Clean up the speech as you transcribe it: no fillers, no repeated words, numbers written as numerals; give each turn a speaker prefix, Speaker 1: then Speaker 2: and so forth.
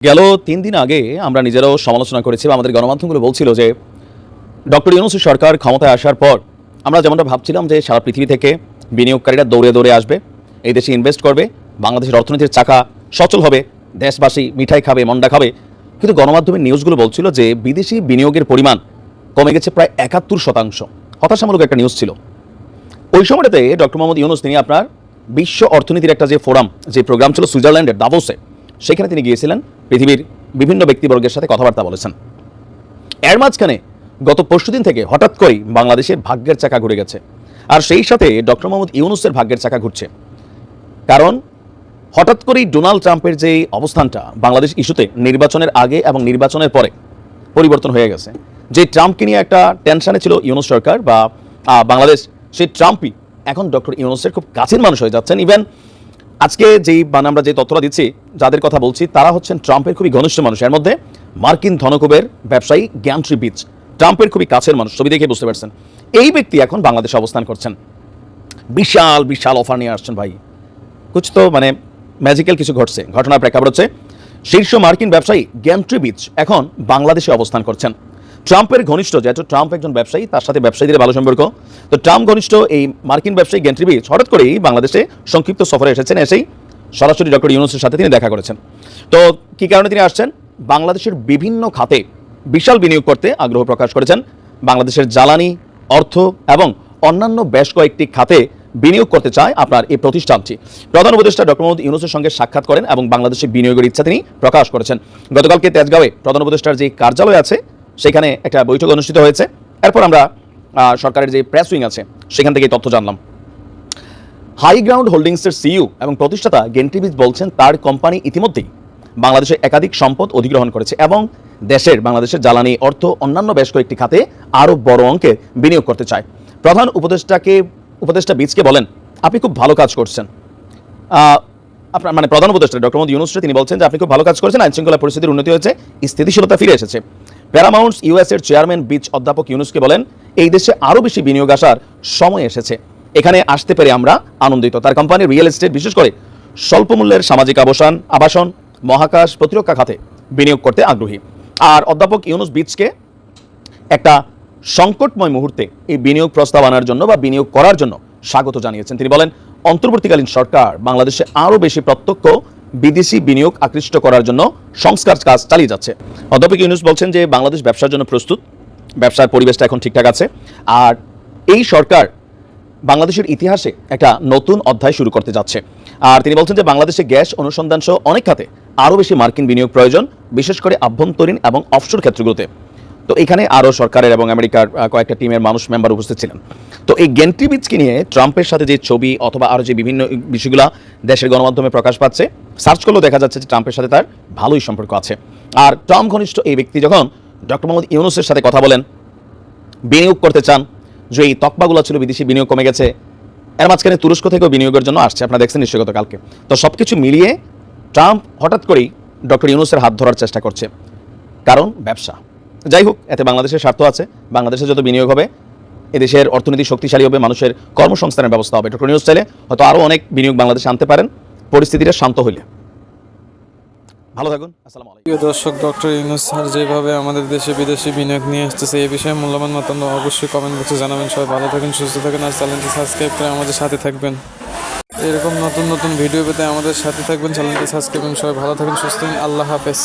Speaker 1: গেল ৩ দিন আগে আমরা নিজেরাও সমালোচনা করেছি বা আমাদের গণমাধ্যমগুলো বলছিল যে ডক্টর ইউনূসের সরকার ক্ষমতায় আসার পর আমরা যেমনটা ভাবছিলাম যে সারা পৃথিবী থেকে বিনিয়োগকারীরা দৌড়ে দৌড়ে আসবে, এই দেশে ইনভেস্ট করবে, বাংলাদেশের অর্থনীতির চাকা সচল হবে, দেশবাসী মিঠাই খাবে, মন্ডা খাবে। কিন্তু গণমাধ্যমের নিউজগুলো বলছিল যে বিদেশি বিনিয়োগের পরিমাণ কমে গেছে প্রায় ৭১%। হতাশামূলক একটা নিউজ ছিল। ওই সময়টাতে ডক্টর মোহাম্মদ ইউনূস তিনি আপনার বিশ্ব অর্থনীতির একটা যে ফোরাম, যে প্রোগ্রাম ছিল সুইজারল্যান্ডের দাভোসে, সেখানে তিনি গিয়েছিলেন, পৃথিবীর বিভিন্ন ব্যক্তিবর্গের সাথে কথাবার্তা বলেছেন। এর মাঝখানে গত পরশুদিন থেকে হঠাৎ করেই বাংলাদেশের ভাগ্যের চাকা ঘুরে গেছে, আর সেই সাথে ডক্টর মোহাম্মদ ইউনূসের ভাগ্যের চাকা ঘুরছে। কারণ হঠাৎ করেই ডোনাল্ড ট্রাম্পের যে অবস্থানটা বাংলাদেশ ইস্যুতে নির্বাচনের আগে এবং নির্বাচনের পরে পরিবর্তন হয়ে গেছে। যে ট্রাম্পকে নিয়ে একটা টেনশনে ছিল ইউনূস সরকার বা বাংলাদেশ, সেই ট্রাম্পই এখন ডক্টর ইউনূসের খুব কাছের মানুষ হয়ে যাচ্ছেন। ইভেন আজকে যেই আমরা যে তথ্যটা দিচ্ছি, যাদের কথা বলছি, তারা হচ্ছেন ট্রাম্পের খুবই ঘনিষ্ঠ মানুষ। এর মধ্যে মার্কিন ধনকুবের ব্যবসায়ী গ্যান্ট্রি বিচ ট্রাম্পের খুবই কাছের মানুষ, ছবি দেখে বুঝতে পারছেন। এই ব্যক্তি এখন বাংলাদেশে অবস্থান করছেন, বিশাল বিশাল অফার নিয়ে আসছেন। ভাই কুছ তো ম্যাজিক্যাল কিছু ঘটছে। ঘটনার প্রেক্ষাপট হচ্ছে শীর্ষ মার্কিন ব্যবসায়ী গ্যান্ট্রি বিচ এখন বাংলাদেশে অবস্থান করছেন। ট্রাম্পের ঘনিষ্ঠ, যেহেতু ট্রাম্প একজন ব্যবসায়ী, তার সাথে ব্যবসায়ীদের ভালো সম্পর্ক, তো ট্রাম্প ঘনিষ্ঠ এই মার্কিন ব্যবসায়ী গ্যান্ট্রি বিচ হঠাৎ করেই বাংলাদেশে সংক্ষিপ্ত সফরে এসেছেন। এসেই সরাসরি ডক্টর ইউনূসের সাথে তিনি দেখা করেছেন। তো কী কারণে তিনি আসছেন? বাংলাদেশের বিভিন্ন খাতে বিশাল বিনিয়োগ করতে আগ্রহ প্রকাশ করেছেন। বাংলাদেশের জ্বালানি, অর্থ এবং অন্যান্য বেশ কয়েকটি খাতে বিনিয়োগ করতে চায় আপনার এই প্রতিষ্ঠানটি। প্রধান উপদেষ্টা ডক্টর মোহাম্মদ ইউনূসের সঙ্গে সাক্ষাৎ করেন এবং বাংলাদেশে বিনিয়োগের ইচ্ছা তিনি প্রকাশ করেছেন। গতকালকে তেজগাঁওয়ে প্রধান উপদেষ্টার যে কার্যালয় আছে, সেখানে একটা বৈঠক অনুষ্ঠিত হয়েছে। এরপর আমরা সরকারের যে প্রেস উইং আছে, সেখান থেকে তথ্য জানলাম। হাই গ্রাউন্ড হোল্ডিংসের সিইও এবং প্রতিষ্ঠাতা গ্যান্ট্রি বিচ বলছেন তার কোম্পানি ইতিমধ্যেই বাংলাদেশের একাধিক সম্পদ অধিগ্রহণ করেছে এবং বাংলাদেশের জ্বালানি, অর্থ, অন্যান্য বেশ কয়েকটি খাতে আরও বড় অঙ্কে বিনিয়োগ করতে চায়। প্রধান উপদেষ্টা বিচকে বলেন, আপনি খুব ভালো কাজ করছেন। আপনার প্রধান উপদেষ্টা ডক্টর মোহাম্মদ ইউনূস তিনি বলছেন যে আপনি খুব ভালো কাজ করছেন, আইনশৃঙ্খলা পরিস্থিতির উন্নতি হয়েছে, স্থিতিশীলতা ফিরে এসেছে। প্যারামাউন্টস ইউএসের চেয়ারম্যান বিচ অধ্যাপক ইউনূসকে বলেন, এই দেশে আরও বেশি বিনিয়োগ আসার সময় এসেছে, এখানে আসতে পেরে আমরা আনন্দিত। তার কোম্পানির রিয়েল এস্টেট, বিশেষ করে স্বল্প মূল্যের সামাজিক আবাসন, মহাকাশ, প্রতিরক্ষা খাতে বিনিয়োগ করতে আগ্রহী। আর অধ্যাপক ইউনূস বিচকে একটা সংকটময় মুহূর্তে এই বিনিয়োগ প্রস্তাব আনার জন্য বা বিনিয়োগ করার জন্য স্বাগত জানিয়েছেন। তিনি বলেন, অন্তর্বর্তীকালীন সরকার বাংলাদেশে আরও বেশি প্রত্যক্ষ বিদেশি বিনিয়োগ আকৃষ্ট করার জন্য সংস্কার কাজ চালিয়ে যাচ্ছে। অধ্যাপক ইউনূস বলছেন যে বাংলাদেশ ব্যবসার জন্য প্রস্তুত, ব্যবসার পরিবেশটা এখন ঠিকঠাক আছে, আর এই সরকার বাংলাদেশের ইতিহাসে একটা নতুন অধ্যায় শুরু করতে যাচ্ছে। আর তিনি বলছেন যে বাংলাদেশে গ্যাস অনুসন্ধান সহ অনেক খাতে আরও বেশি মার্কিন বিনিয়োগ প্রয়োজন, বিশেষ করে আভ্যন্তরীণ এবং অফশোর ক্ষেত্রগুলোতে। তো এখানে আরও সরকারের এবং আমেরিকার কয়েকটা টিমের মেম্বার উপস্থিত ছিলেন। তো এই গ্যান্ট্রি বিচকে নিয়ে ট্রাম্পের সাথে যে ছবি অথবা আরও যে বিভিন্ন বিষয়গুলো দেশের গণমাধ্যমে প্রকাশ পাচ্ছে, সার্চ করলেও দেখা যাচ্ছে যে ট্রাম্পের সাথে তার ভালোই সম্পর্ক আছে। আর ট্রাম্প ঘনিষ্ঠ এই ব্যক্তি যখন ডক্টর মোহাম্মদ ইউনূসের সাথে কথা বলেন, বিনিয়োগ করতে চান, যে এই তকমাগুলো ছিল বিদেশি বিনিয়োগ কমে গেছে, এর মাঝখানে তুরস্ক থেকেও বিনিয়োগের জন্য আসছে, আপনারা দেখছেন নিশ্চয় গতকালকে। তো সব কিছু মিলিয়ে ট্রাম্প হঠাৎ করেই ডক্টর ইউনূসের হাত ধরার চেষ্টা করছে, কারণ ব্যবসা। যাই হোক, এতে বাংলাদেশের স্বার্থ আছে, বাংলাদেশে যত বিনিয়োগ হবে এদেশের অর্থনীতি শক্তিশালী হবে, মানুষের কর্মসংস্থানের ব্যবস্থা হবে। ডক্টর ইউনূস চাইলে হয়তো আরও অনেক বিনিয়োগ বাংলাদেশে আনতে পারেন, পরিস্থিতিটা শান্ত হইলে। ভালো থাকুন, আসসালামু আলাইকুম।
Speaker 2: প্রিয় দর্শক, ডক্টর ইউনূস স্যার যেভাবে আমাদের দেশে বিদেশি বিনিয়োগ নিয়ে আসতেছে, এই বিষয়ে মূল্যবান মতামত অবশ্যই কমেন্ট বক্সে জানাবেন। সবাই ভালো থাকেন, সুস্থ থাকেন, আর চ্যানেলটি সাবস্ক্রাইব করে আমাদের সাথে থাকবেন। এরকম নতুন নতুন ভিডিও পেতে আমাদের সাথে থাকবেন, চ্যানেলটি সাবস্ক্রাইব করুন। সবাই ভালো থাকেন, সুস্থ থাকেন, আল্লাহ হাফেজ।